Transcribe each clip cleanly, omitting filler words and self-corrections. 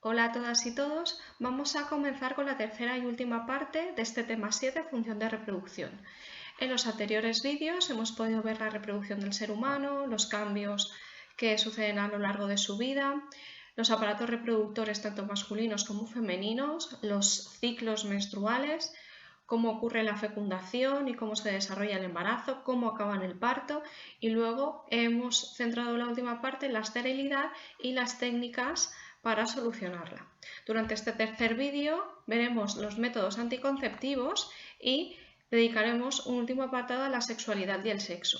Hola a todas y todos, vamos a comenzar con la tercera y última parte de este tema 7, función de reproducción. En los anteriores vídeos hemos podido ver la reproducción del ser humano, los cambios que suceden a lo largo de su vida, los aparatos reproductores tanto masculinos como femeninos, los ciclos menstruales, cómo ocurre la fecundación y cómo se desarrolla el embarazo, cómo acaba en el parto, y luego hemos centrado la última parte en la esterilidad y las técnicas para solucionarla. Durante este tercer vídeo veremos los métodos anticonceptivos y dedicaremos un último apartado a la sexualidad y el sexo.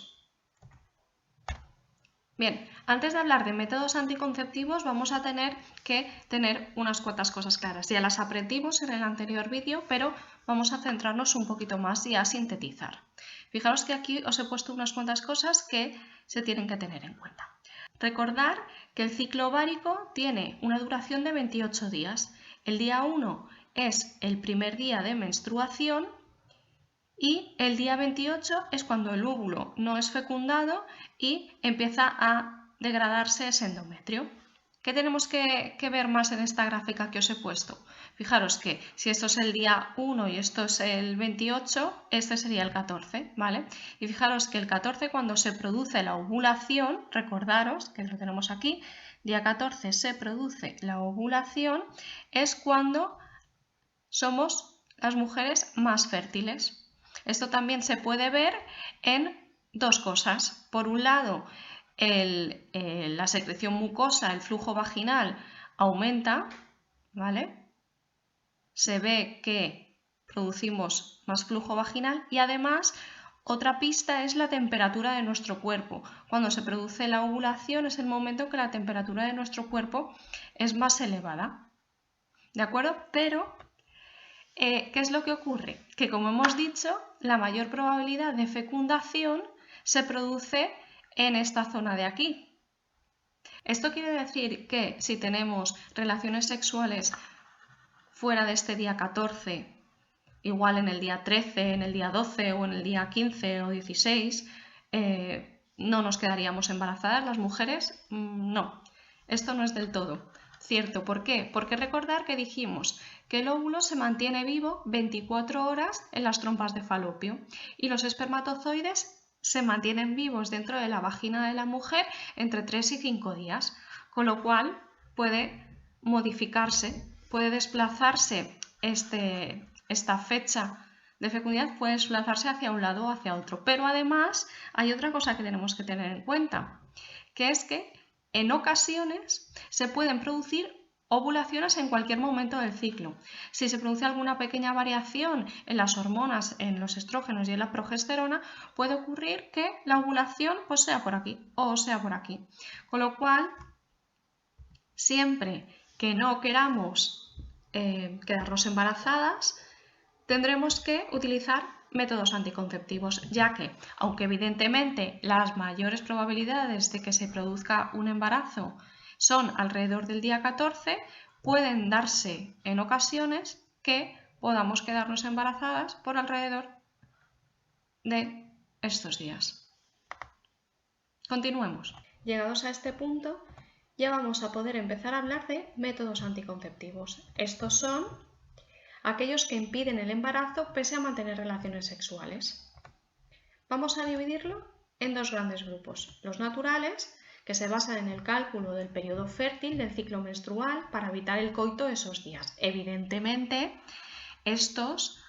Bien, antes de hablar de métodos anticonceptivos vamos a tener que tener unas cuantas cosas claras. Ya las aprendimos en el anterior vídeo, pero vamos a centrarnos un poquito más y a sintetizar. Fijaros que aquí os he puesto unas cuantas cosas que se tienen que tener en cuenta. Recordar que el ciclo ovárico tiene una duración de 28 días. El día 1 es el primer día de menstruación y el día 28 es cuando el óvulo no es fecundado y empieza a degradarse ese endometrio. ¿Qué tenemos que ver más en esta gráfica que os he puesto? Fijaros que si esto es el día 1 y esto es el 28, este sería el 14, ¿vale? Y fijaros que el 14, cuando se produce la ovulación, recordaros que lo tenemos aquí, día 14 se produce la ovulación, es cuando somos las mujeres más fértiles. Esto también se puede ver en dos cosas. Por un lado, la secreción mucosa, el flujo vaginal aumenta, ¿vale? Se ve que producimos más flujo vaginal y además otra pista es la temperatura de nuestro cuerpo. Cuando se produce la ovulación es el momento en que la temperatura de nuestro cuerpo es más elevada. ¿De acuerdo? Pero ¿qué es lo que ocurre? Que como hemos dicho, la mayor probabilidad de fecundación se produce en esta zona de aquí. Esto quiere decir que si tenemos relaciones sexuales fuera de este día 14, igual en el día 13, en el día 12 o en el día 15 o 16, no nos quedaríamos embarazadas las mujeres. No, esto no es del todo cierto. ¿Por qué? Porque recordar que dijimos que el óvulo se mantiene vivo 24 horas en las trompas de falopio y los espermatozoides se mantienen vivos dentro de la vagina de la mujer entre 3 y 5 días, con lo cual puede modificarse, puede desplazarse esta fecha de fecundidad, puede desplazarse hacia un lado o hacia otro. Pero además hay otra cosa que tenemos que tener en cuenta, que es que en ocasiones se pueden producir ovulaciones en cualquier momento del ciclo. Si se produce alguna pequeña variación en las hormonas, en los estrógenos y en la progesterona, puede ocurrir que la ovulación pues sea por aquí o sea por aquí. Con lo cual, siempre que no queramos quedarnos embarazadas, tendremos que utilizar métodos anticonceptivos, ya que, aunque evidentemente las mayores probabilidades de que se produzca un embarazo son alrededor del día 14, pueden darse en ocasiones que podamos quedarnos embarazadas por alrededor de estos días. Continuemos. Llegados a este punto, ya vamos a poder empezar a hablar de métodos anticonceptivos. Estos son aquellos que impiden el embarazo pese a mantener relaciones sexuales. Vamos a dividirlo en dos grandes grupos. Los naturales, que se basan en el cálculo del periodo fértil del ciclo menstrual para evitar el coito esos días. Evidentemente, estos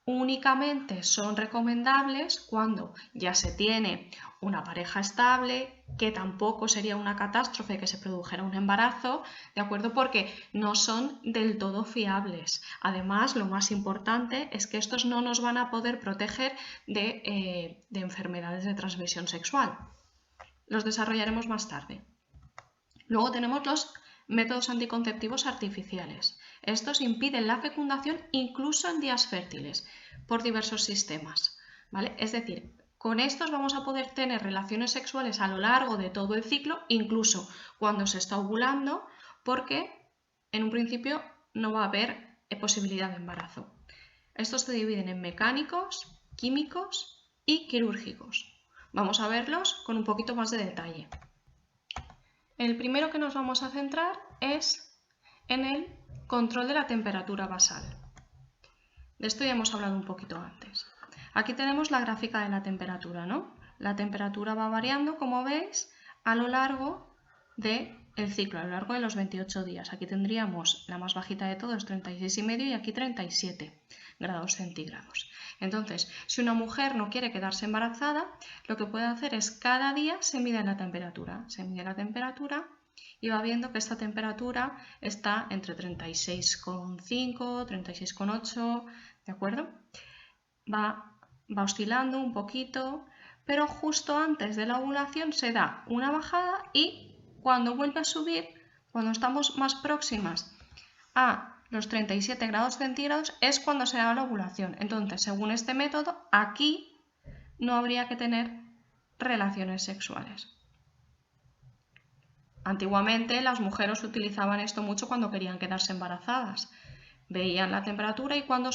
únicamente son recomendables cuando ya se tiene una pareja estable, que tampoco sería una catástrofe que se produjera un embarazo, ¿de acuerdo? Porque no son del todo fiables. Además, lo más importante es que estos no nos van a poder proteger de enfermedades de transmisión sexual. Los desarrollaremos más tarde. Luego tenemos los métodos anticonceptivos artificiales. Estos impiden la fecundación incluso en días fértiles por diversos sistemas, ¿vale? Es decir, con estos vamos a poder tener relaciones sexuales a lo largo de todo el ciclo, incluso cuando se está ovulando, porque en un principio no va a haber posibilidad de embarazo. Estos se dividen en mecánicos, químicos y quirúrgicos. Vamos a verlos con un poquito más de detalle. El primero que nos vamos a centrar es en el control de la temperatura basal. De esto ya hemos hablado un poquito antes. Aquí tenemos la gráfica de la temperatura, ¿no? La temperatura va variando, como veis, a lo largo del ciclo, a lo largo de los 28 días. Aquí tendríamos la más bajita de todos, 36,5, y aquí 37 grados centígrados. Entonces, si una mujer no quiere quedarse embarazada, lo que puede hacer es cada día se mide la temperatura. Se mide la temperatura y va viendo que esta temperatura está entre 36,5, 36,8, ¿de acuerdo? Va oscilando un poquito, pero justo antes de la ovulación se da una bajada y cuando vuelve a subir, cuando estamos más próximas a los 37 grados centígrados, es cuando se da la ovulación. Entonces, según este método, aquí no habría que tener relaciones sexuales. Antiguamente las mujeres utilizaban esto mucho cuando querían quedarse embarazadas. Veían la temperatura y cuando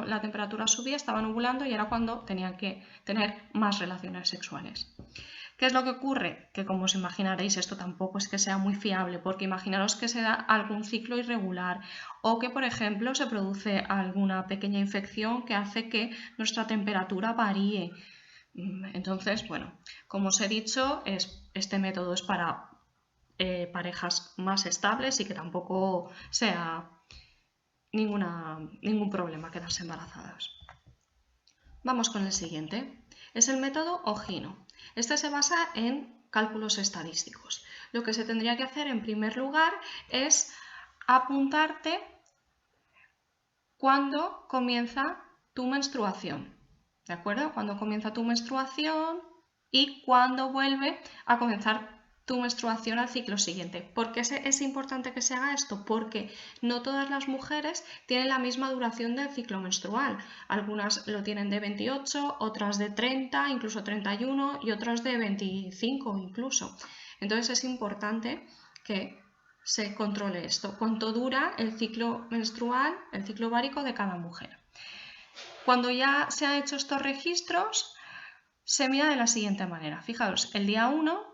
la temperatura subía estaban ovulando y era cuando tenían que tener más relaciones sexuales. ¿Qué es lo que ocurre? Que como os imaginaréis esto tampoco es que sea muy fiable, porque imaginaros que se da algún ciclo irregular o que por ejemplo se produce alguna pequeña infección que hace que nuestra temperatura varíe. Entonces, bueno, como os he dicho, este método es para parejas más estables y que tampoco sea ningún problema quedarse embarazadas. Vamos con el siguiente. Es el método Ogino. Este se basa en cálculos estadísticos. Lo que se tendría que hacer en primer lugar es apuntarte cuándo comienza tu menstruación. ¿De acuerdo? Cuándo comienza tu menstruación y cuándo vuelve a comenzar tu menstruación al ciclo siguiente. ¿Por qué es importante que se haga esto? Porque no todas las mujeres tienen la misma duración del ciclo menstrual. Algunas lo tienen de 28, otras de 30, incluso 31 y otras de 25 incluso. Entonces es importante que se controle esto. ¿Cuánto dura el ciclo menstrual, el ciclo ovárico de cada mujer? Cuando ya se han hecho estos registros, se mira de la siguiente manera. Fijaos, el día 1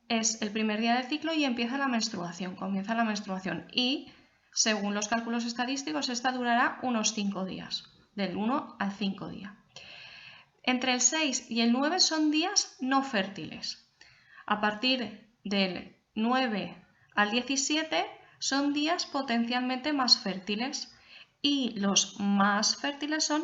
es el primer día del ciclo y empieza la menstruación, comienza la menstruación y según los cálculos estadísticos esta durará unos 5 días, del 1 al 5 días. Entre el 6 y el 9 son días no fértiles. A partir del 9 al 17 son días potencialmente más fértiles y los más fértiles son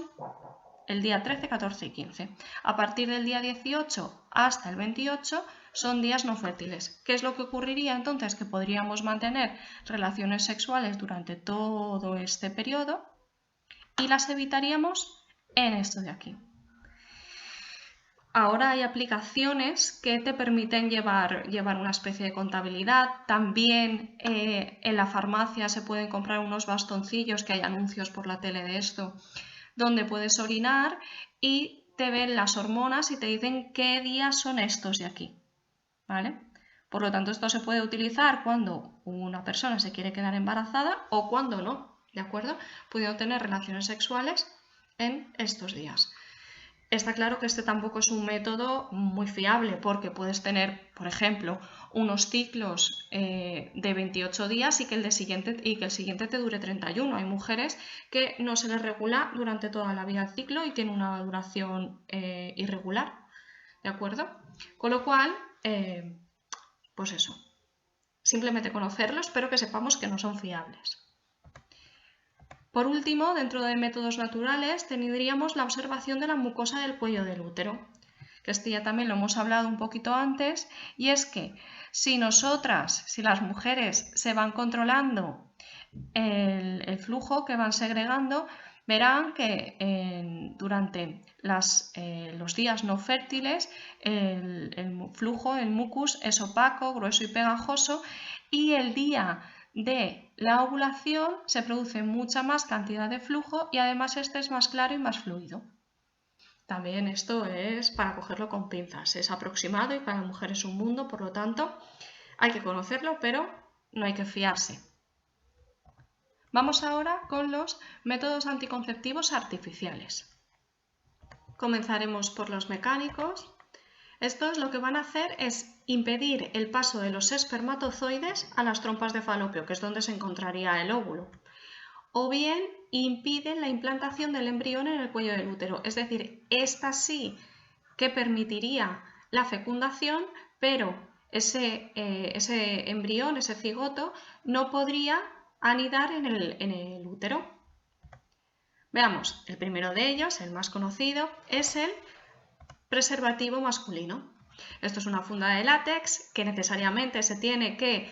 el día 13, 14 y 15. A partir del día 18 hasta el 28 son días no fértiles. ¿Qué es lo que ocurriría entonces? Que podríamos mantener relaciones sexuales durante todo este periodo y las evitaríamos en esto de aquí. Ahora hay aplicaciones que te permiten llevar una especie de contabilidad. También en la farmacia se pueden comprar unos bastoncillos, que hay anuncios por la tele de esto, donde puedes orinar y te ven las hormonas y te dicen qué días son estos de aquí, ¿vale? Por lo tanto, esto se puede utilizar cuando una persona se quiere quedar embarazada o cuando no, ¿de acuerdo? Pudiendo tener relaciones sexuales en estos días. Está claro que este tampoco es un método muy fiable porque puedes tener, por ejemplo, unos ciclos de 28 días y que el siguiente te dure 31. Hay mujeres que no se les regula durante toda la vida el ciclo y tienen una duración irregular, ¿de acuerdo? Con lo cual, pues eso, simplemente conocerlos, pero que sepamos que no son fiables. Por último, dentro de métodos naturales, tendríamos la observación de la mucosa del cuello del útero, que este ya también lo hemos hablado un poquito antes, y es que si las mujeres se van controlando el flujo que van segregando, verán que durante los días no fértiles el flujo, el mucus, es opaco, grueso y pegajoso, y el día de la ovulación se produce mucha más cantidad de flujo y además este es más claro y más fluido. También esto es para cogerlo con pinzas, es aproximado y cada mujer es un mundo, por lo tanto hay que conocerlo, pero no hay que fiarse. Vamos ahora con los métodos anticonceptivos artificiales. Comenzaremos por los mecánicos. Estos lo que van a hacer es impedir el paso de los espermatozoides a las trompas de falopio, que es donde se encontraría el óvulo. O bien impiden la implantación del embrión en el cuello del útero. Es decir, esta sí que permitiría la fecundación, pero ese embrión, ese cigoto, no podría anidar en el útero. Veamos, el primero de ellos, el más conocido, es el preservativo masculino. Esto es una funda de látex que necesariamente se tiene que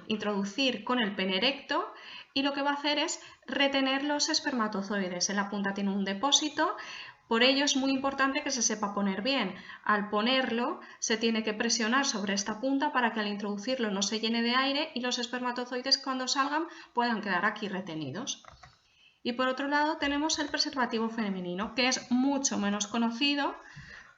introducir con el pene erecto y lo que va a hacer es retener los espermatozoides. En la punta tiene un depósito, por ello es muy importante que se sepa poner bien. Al ponerlo se tiene que presionar sobre esta punta para que al introducirlo no se llene de aire y los espermatozoides cuando salgan puedan quedar aquí retenidos. Y por otro lado tenemos el preservativo femenino, que es mucho menos conocido,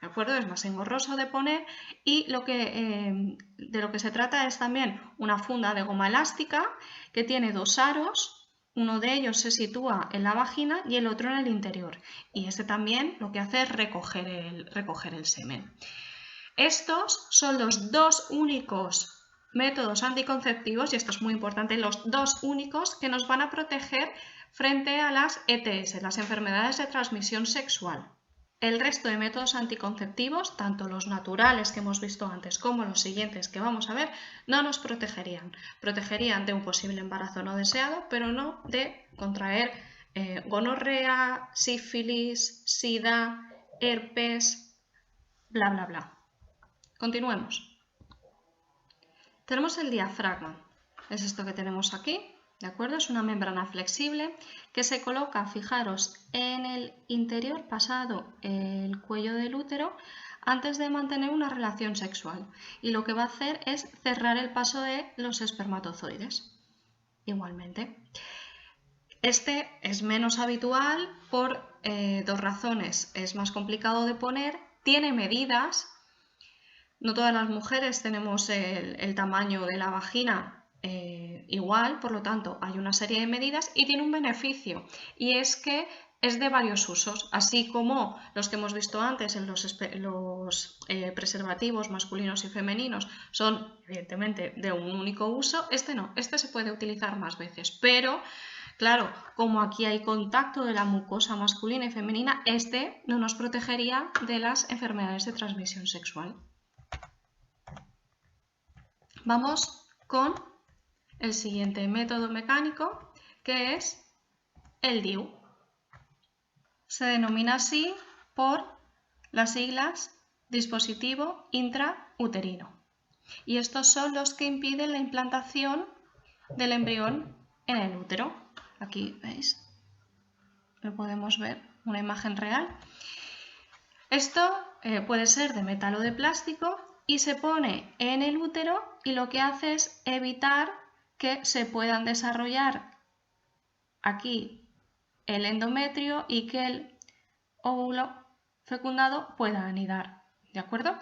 ¿de acuerdo? Es más engorroso de poner y de lo que se trata es también una funda de goma elástica que tiene dos aros, uno de ellos se sitúa en la vagina y el otro en el interior. Y este también lo que hace es recoger el semen. Estos son los dos únicos métodos anticonceptivos, y esto es muy importante, los dos únicos que nos van a proteger frente a las ETS, las enfermedades de transmisión sexual. El resto de métodos anticonceptivos, tanto los naturales que hemos visto antes como los siguientes que vamos a ver, no nos protegerían. Protegerían de un posible embarazo no deseado, pero no de contraer gonorrea, sífilis, sida, herpes, bla, bla, bla. Continuemos. Tenemos el diafragma. Es esto que tenemos aquí. ¿De acuerdo? Es una membrana flexible que se coloca, fijaros, en el interior pasado el cuello del útero antes de mantener una relación sexual. Y lo que va a hacer es cerrar el paso de los espermatozoides. Igualmente. Este es menos habitual por dos razones. Es más complicado de poner, tiene medidas. No todas las mujeres tenemos el tamaño de la vagina igual, por lo tanto hay una serie de medidas y tiene un beneficio y es que es de varios usos, así como los que hemos visto antes en los preservativos masculinos y femeninos son evidentemente de un único uso, este no, este se puede utilizar más veces, pero claro, como aquí hay contacto de la mucosa masculina y femenina, este no nos protegería de las enfermedades de transmisión sexual. Vamos con el siguiente método mecánico, que es el DIU. Se denomina así por las siglas dispositivo intrauterino. Y estos son los que impiden la implantación del embrión en el útero. Aquí veis, lo podemos ver, una imagen real. Esto puede ser de metal o de plástico y se pone en el útero y lo que hace es evitar que se puedan desarrollar aquí el endometrio y que el óvulo fecundado pueda anidar, ¿de acuerdo?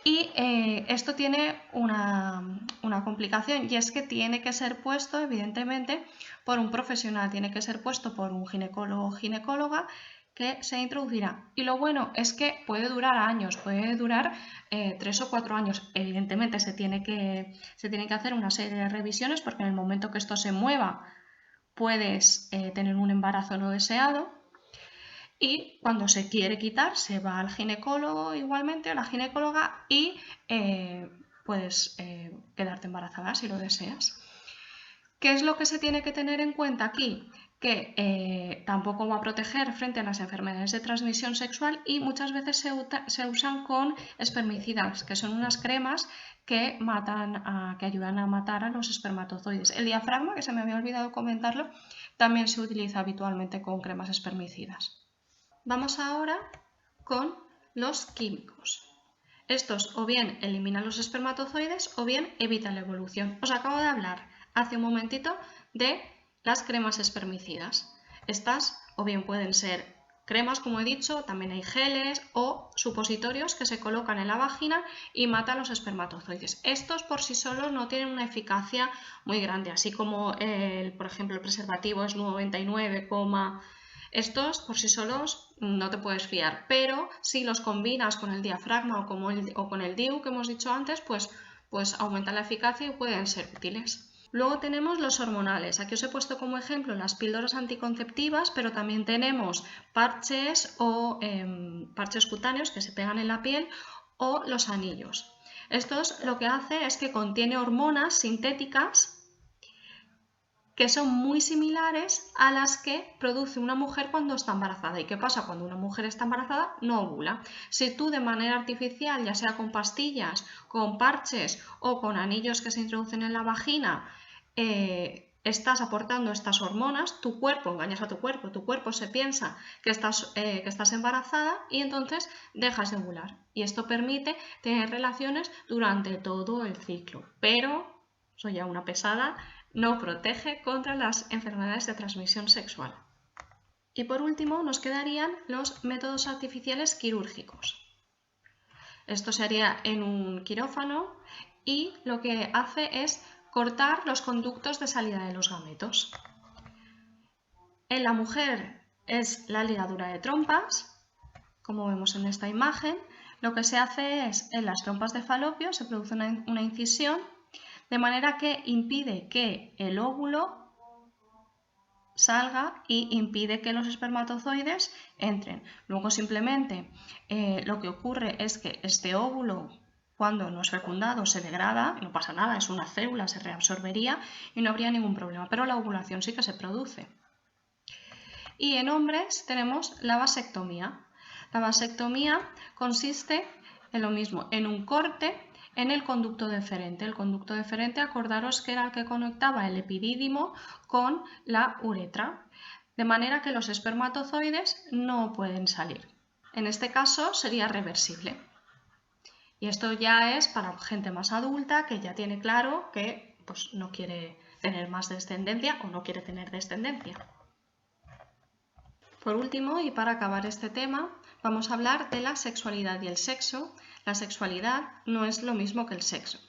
Y esto tiene una complicación y es que tiene que ser puesto, evidentemente, por un profesional, tiene que ser puesto por un ginecólogo o ginecóloga que se introducirá. Y lo bueno es que puede durar años, puede durar 3 o 4 años. Evidentemente se tiene que hacer una serie de revisiones porque en el momento que esto se mueva puedes tener un embarazo no deseado. Y cuando se quiere quitar, se va al ginecólogo igualmente, a la ginecóloga, y puedes quedarte embarazada si lo deseas. ¿Qué es lo que se tiene que tener en cuenta aquí? Que tampoco va a proteger frente a las enfermedades de transmisión sexual y muchas veces se usan con espermicidas, que son unas cremas que ayudan a matar a los espermatozoides. El diafragma, que se me había olvidado comentarlo, también se utiliza habitualmente con cremas espermicidas. Vamos ahora con los químicos. Estos o bien eliminan los espermatozoides o bien evitan la evolución. Os acabo de hablar hace un momentito de las cremas espermicidas. Estas o bien pueden ser cremas, como he dicho, también hay geles o supositorios que se colocan en la vagina y matan los espermatozoides. Estos por sí solos no tienen una eficacia muy grande, así como por ejemplo el preservativo es 99,9 Estos por sí solos no te puedes fiar, pero si los combinas con el diafragma o con el DIU que hemos dicho antes, pues aumenta la eficacia y pueden ser útiles. Luego tenemos los hormonales. Aquí os he puesto como ejemplo las píldoras anticonceptivas, pero también tenemos parches o parches cutáneos que se pegan en la piel o los anillos. Estos lo que hace es que contiene hormonas sintéticas que son muy similares a las que produce una mujer cuando está embarazada. ¿Y qué pasa? Cuando una mujer está embarazada no ovula. Si tú de manera artificial, ya sea con pastillas, con parches o con anillos que se introducen en la vagina, estás aportando estas hormonas, tu cuerpo, engañas a tu cuerpo se piensa que estás embarazada y entonces dejas de ovular. Y esto permite tener relaciones durante todo el ciclo. Pero, soy ya una pesada, no protege contra las enfermedades de transmisión sexual. Y por último nos quedarían los métodos artificiales quirúrgicos. Esto se haría en un quirófano y lo que hace es cortar los conductos de salida de los gametos. En la mujer es la ligadura de trompas, como vemos en esta imagen. Lo que se hace es, en las trompas de falopio se produce una incisión de manera que impide que el óvulo salga y impide que los espermatozoides entren. Luego simplemente lo que ocurre es que este óvulo, cuando no es fecundado, se degrada, no pasa nada, es una célula, se reabsorbería y no habría ningún problema, pero la ovulación sí que se produce. Y en hombres tenemos la vasectomía. La vasectomía consiste en lo mismo, en un corte en el conducto deferente. El conducto deferente, acordaros que era el que conectaba el epidídimo con la uretra, de manera que los espermatozoides no pueden salir. En este caso sería reversible. Y esto ya es para gente más adulta que ya tiene claro que pues, no quiere tener más descendencia o no quiere tener descendencia. Por último, y para acabar este tema, vamos a hablar de la sexualidad y el sexo. La sexualidad no es lo mismo que el sexo.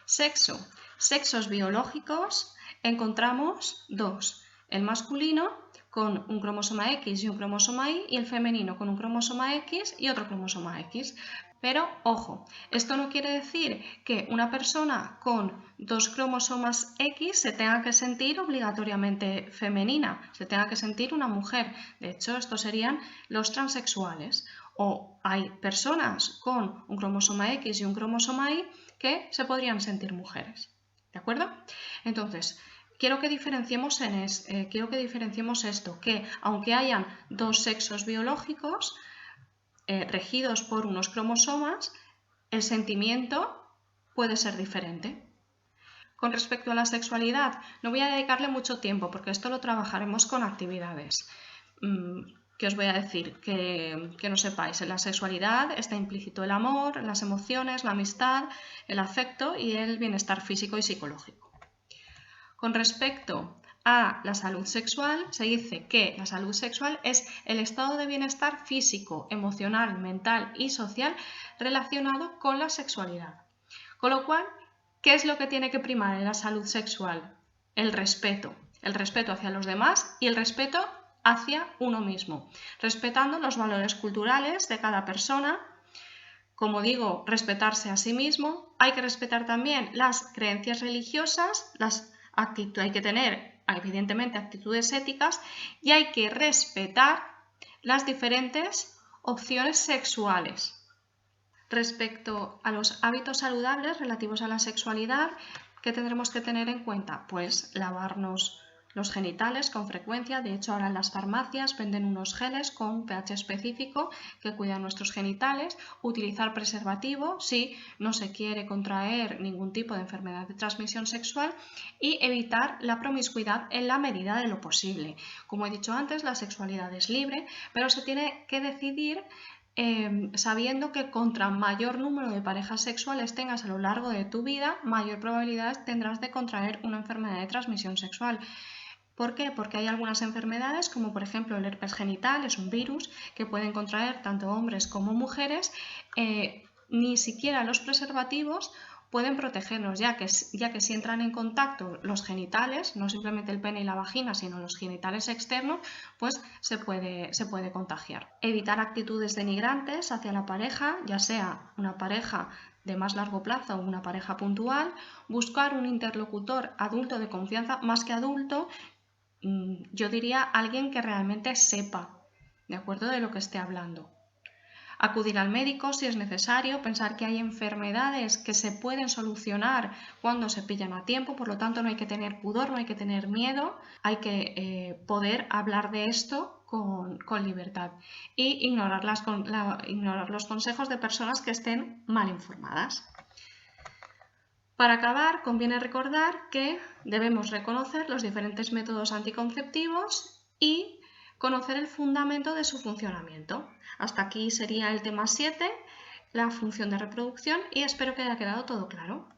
Sexos biológicos encontramos dos. El masculino con un cromosoma X y un cromosoma Y y el femenino con un cromosoma X y otro cromosoma X. Pero, ojo, esto no quiere decir que una persona con dos cromosomas X se tenga que sentir obligatoriamente femenina, se tenga que sentir una mujer. De hecho, estos serían los transexuales. O hay personas con un cromosoma X y un cromosoma Y que se podrían sentir mujeres. ¿De acuerdo? Entonces, quiero que diferenciemos esto, que aunque hayan dos sexos biológicos, regidos por unos cromosomas, el sentimiento puede ser diferente. Con respecto a la sexualidad, no voy a dedicarle mucho tiempo porque esto lo trabajaremos con actividades. ¿Qué os voy a decir? Que no sepáis, en la sexualidad está implícito el amor, las emociones, la amistad, el afecto y el bienestar físico y psicológico. Con respecto a la salud sexual, se dice que la salud sexual es el estado de bienestar físico, emocional, mental y social relacionado con la sexualidad. Con lo cual, ¿qué es lo que tiene que primar en la salud sexual? El respeto hacia los demás y el respeto hacia uno mismo, respetando los valores culturales de cada persona. Como digo, respetarse a sí mismo, hay que respetar también las creencias religiosas, hay que tener evidentemente actitudes éticas y hay que respetar las diferentes opciones sexuales. Respecto a los hábitos saludables relativos a la sexualidad, ¿qué tendremos que tener en cuenta? Pues lavarnos los genitales con frecuencia. De hecho, ahora en las farmacias venden unos geles con pH específico que cuidan nuestros genitales. Utilizar preservativo si no se quiere contraer ningún tipo de enfermedad de transmisión sexual y evitar la promiscuidad en la medida de lo posible. Como he dicho antes, la sexualidad es libre, pero se tiene que decidir sabiendo que contra mayor número de parejas sexuales tengas a lo largo de tu vida, mayor probabilidad tendrás de contraer una enfermedad de transmisión sexual. ¿Por qué? Porque hay algunas enfermedades, como por ejemplo el herpes genital, es un virus que pueden contraer tanto hombres como mujeres. Ni siquiera los preservativos pueden protegernos, ya que si entran en contacto los genitales, no simplemente el pene y la vagina, sino los genitales externos, pues se puede contagiar. Evitar actitudes denigrantes hacia la pareja, ya sea una pareja de más largo plazo o una pareja puntual. Buscar un interlocutor adulto de confianza, más que adulto, yo diría alguien que realmente sepa, ¿de acuerdo?, de lo que esté hablando. Acudir al médico si es necesario, pensar que hay enfermedades que se pueden solucionar cuando se pillan a tiempo, por lo tanto no hay que tener pudor, no hay que tener miedo, hay que poder hablar de esto con libertad y ignorar los consejos de personas que estén mal informadas. Para acabar, conviene recordar que debemos reconocer los diferentes métodos anticonceptivos y conocer el fundamento de su funcionamiento. Hasta aquí sería el tema 7, la función de reproducción, y espero que haya quedado todo claro.